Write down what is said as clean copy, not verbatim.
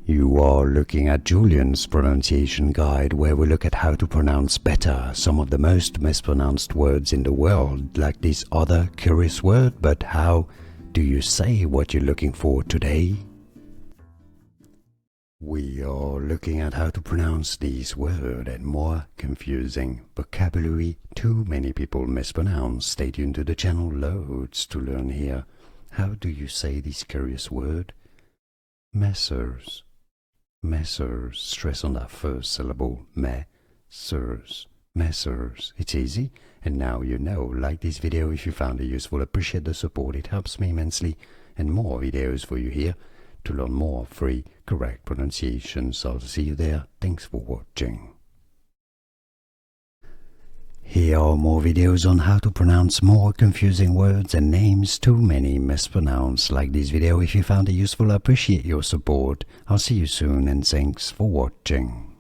You are looking at Julian's pronunciation guide, where we look at how to pronounce better some of the most mispronounced words in the world, like this other curious word. But how do you say what you're looking for today? We are looking at how to pronounce these words and more confusing vocabulary too many people mispronounce. Stay tuned to the channel, loads to learn here. How do you say this curious word? Messrs. Messrs. Stress on that first syllable. Messrs. Messrs. It's easy, and now you know. Like this video if you found it useful. Appreciate the support, it helps me immensely. And more videos for you here to learn more free, correct pronunciations. I'll see you there. Thanks for watching. Here are more videos on how to pronounce more confusing words and names too many mispronounced. Like this video if you found it useful. I appreciate your support. I'll see you soon and thanks for watching.